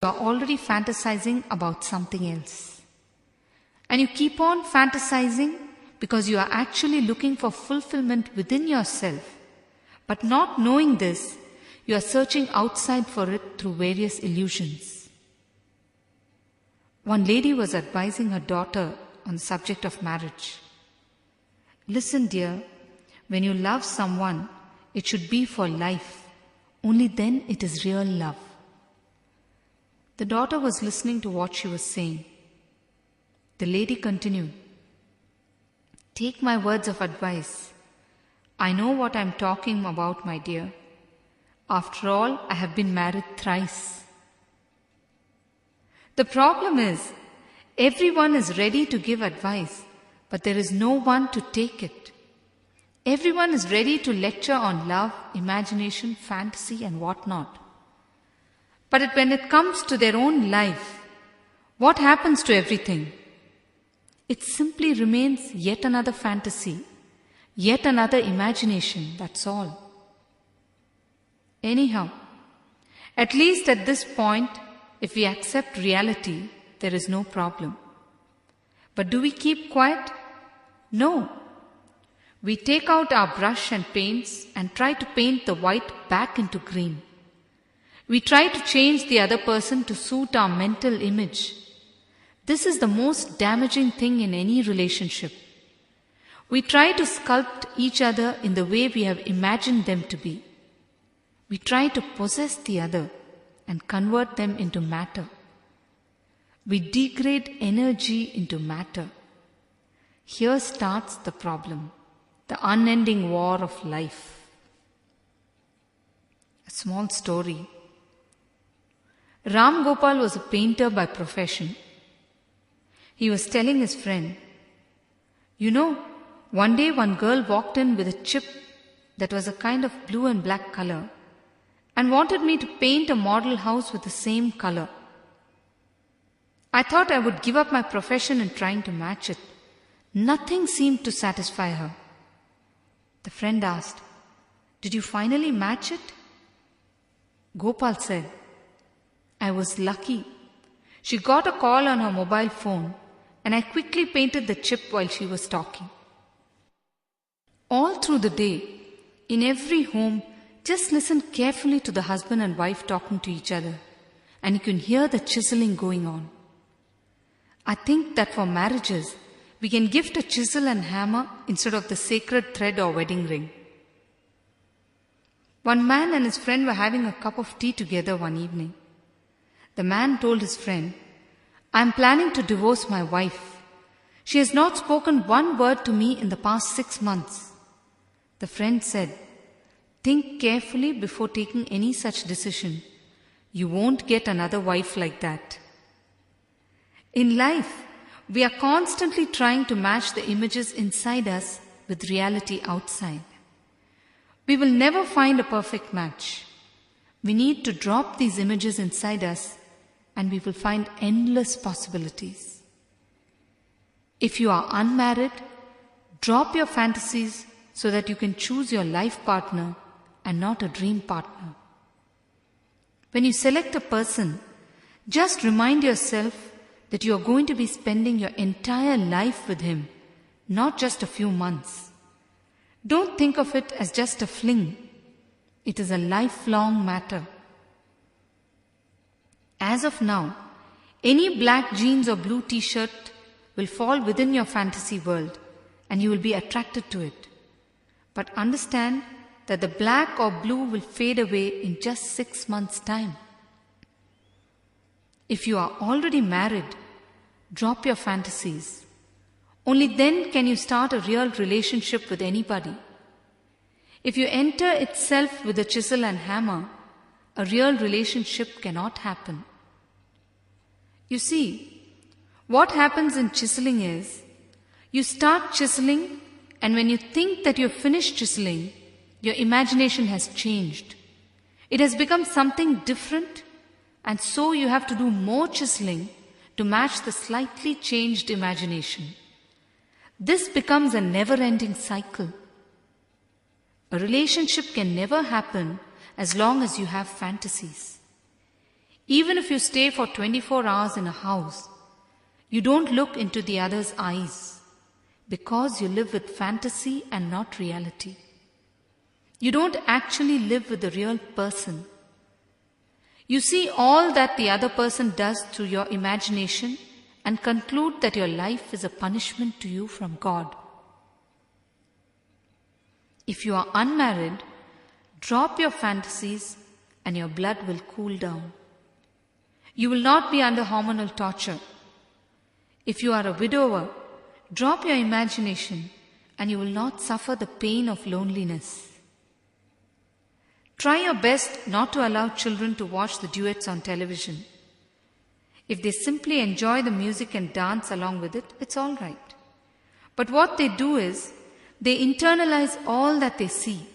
are already fantasizing about something else. And you keep on fantasizing because you are actually looking for fulfillment within yourself. But not knowing this, you are searching outside for it through various illusions. One lady was advising her daughter on the subject of marriage. Listen, dear, when you love someone, it should be for life. Only then it is real love. The daughter was listening to what she was saying. The lady continued, "Take my words of advice. I know what I am talking about, my dear. After all, I have been married thrice." The problem is, everyone is ready to give advice, but there is no one to take it. Everyone is ready to lecture on love, imagination, fantasy, and whatnot. But when it comes to their own life, what happens to everything? It simply remains yet another fantasy, yet another imagination, that's all. Anyhow, at least at this point, if we accept reality, there is no problem. But do we keep quiet? No. We take out our brush and paints and try to paint the white back into green. We try to change the other person to suit our mental image. This is the most damaging thing in any relationship. We try to sculpt each other in the way we have imagined them to be. We try to possess the other and convert them into matter. We degrade energy into matter. Here starts the problem, the unending war of life. A small story. Ram Gopal was a painter by profession. He was telling his friend, "You know, one day one girl walked in with a chip that was a kind of blue and black color and wanted me to paint a model house with the same color. I thought I would give up my profession in trying to match it. Nothing seemed to satisfy her." The friend asked, "Did you finally match it?" Gopal said, "I was lucky. She got a call on her mobile phone and I quickly painted the chip while she was talking." All through the day, in every home, just listen carefully to the husband and wife talking to each other, and you can hear the chiseling going on. I think that for marriages, we can gift a chisel and hammer instead of the sacred thread or wedding ring. One man and his friend were having a cup of tea together one evening. The man told his friend, "I am planning to divorce my wife. She has not spoken one word to me in the past 6 months. The friend said, "Think carefully before taking any such decision. You won't get another wife like that." In life, we are constantly trying to match the images inside us with reality outside. We will never find a perfect match. We need to drop these images inside us and we will find endless possibilities. If you are unmarried, drop your fantasies so that you can choose your life partner and not a dream partner. When you select a person, just remind yourself that you are going to be spending your entire life with him, not just a few months. Don't think of it as just a fling. It is a lifelong matter. As of now, any black jeans or blue t-shirt will fall within your fantasy world and you will be attracted to it. But understand that the black or blue will fade away in just 6 months' time. If you are already married, drop your fantasies. Only then can you start a real relationship with anybody. If you enter itself with a chisel and hammer, a real relationship cannot happen. You see, what happens in chiseling is, you start chiseling and when you think that you've finished chiseling, your imagination has changed. It has become something different and so you have to do more chiseling to match the slightly changed imagination. This becomes a never-ending cycle. A relationship can never happen as long as you have fantasies. Even if you stay for 24 hours in a house, you don't look into the other's eyes because you live with fantasy and not reality. You don't actually live with the real person. You see all that the other person does through your imagination and conclude that your life is a punishment to you from God. If you are unmarried, drop your fantasies and your blood will cool down. You will not be under hormonal torture. If you are a widower, drop your imagination and you will not suffer the pain of loneliness. Try your best not to allow children to watch the duets on television. If they simply enjoy the music and dance along with it, it's all right. But what they do is, they internalize all that they see,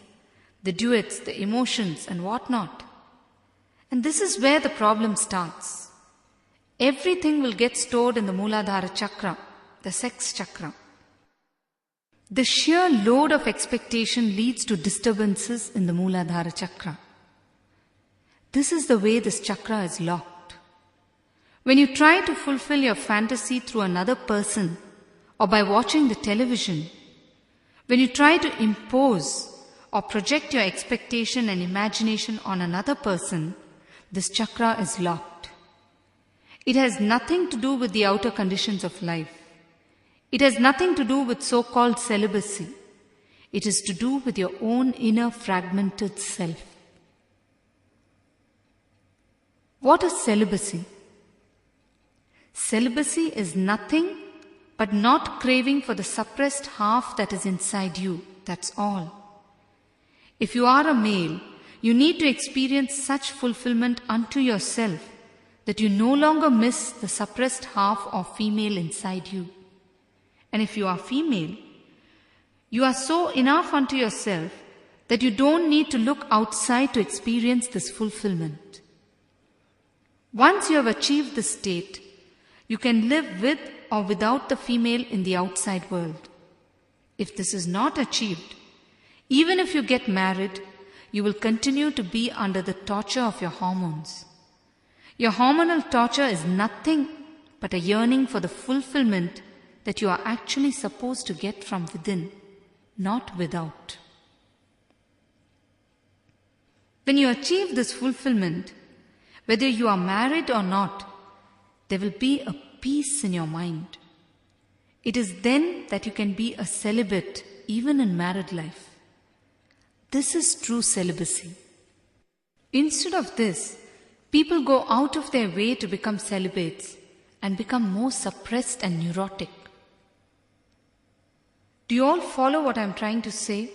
the duets, the emotions and whatnot. And this is where the problem starts. Everything will get stored in the Mooladhara Chakra, the sex chakra. The sheer load of expectation leads to disturbances in the Mooladhara Chakra. This is the way this chakra is locked. When you try to fulfill your fantasy through another person or by watching the television, when you try to impose or project your expectation and imagination on another person, this chakra is locked. It has nothing to do with the outer conditions of life. It has nothing to do with so-called celibacy. It is to do with your own inner fragmented self. What is celibacy? Celibacy is nothing but not craving for the suppressed half that is inside you. That's all. If you are a male, you need to experience such fulfillment unto yourself that you no longer miss the suppressed half of female inside you. And if you are female, you are so enough unto yourself that you don't need to look outside to experience this fulfillment. Once you have achieved this state, you can live with or without the female in the outside world. If this is not achieved, even if you get married, you will continue to be under the torture of your hormones. Your hormonal torture is nothing but a yearning for the fulfillment that you are actually supposed to get from within, not without. When you achieve this fulfillment, whether you are married or not, there will be a peace in your mind. It is then that you can be a celibate even in married life. This is true celibacy. Instead of this, people go out of their way to become celibates and become more suppressed and neurotic. Do you all follow what I am trying to say?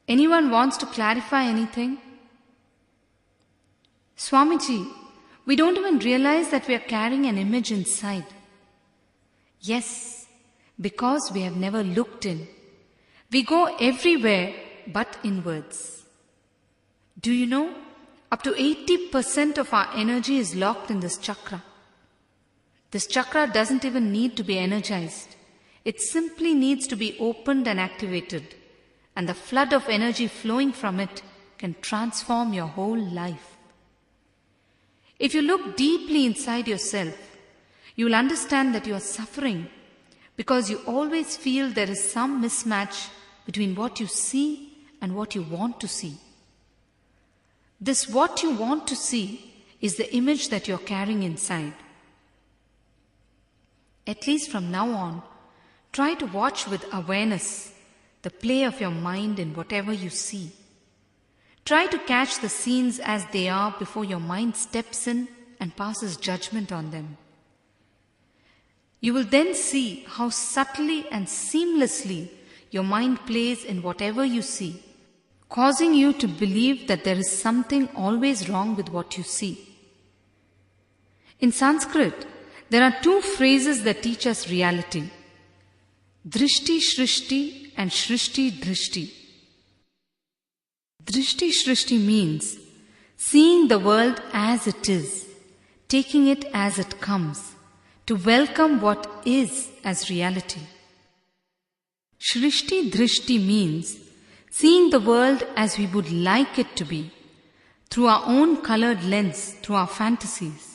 Anyone wants to clarify anything? Swamiji, we don't even realize that we are carrying an image inside. Yes, because we have never looked in. We go everywhere but inwards. Do you know, up to 80% of our energy is locked in this chakra. This chakra doesn't even need to be energized. It simply needs to be opened and activated, and the flood of energy flowing from it can transform your whole life. If you look deeply inside yourself, you will understand that you are suffering because you always feel there is some mismatch between what you see and what you want to see. This what you want to see is the image that you are carrying inside. At least from now on, try to watch with awareness the play of your mind in whatever you see. Try to catch the scenes as they are before your mind steps in and passes judgment on them. You will then see how subtly and seamlessly your mind plays in whatever you see, causing you to believe that there is something always wrong with what you see. In Sanskrit, there are two phrases that teach us reality: Drishti Shrishti and Shrishti Drishti. Drishti Shrishti means seeing the world as it is, taking it as it comes, to welcome what is as reality. Shrishti Drishti means seeing the world as we would like it to be, through our own colored lens, through our fantasies.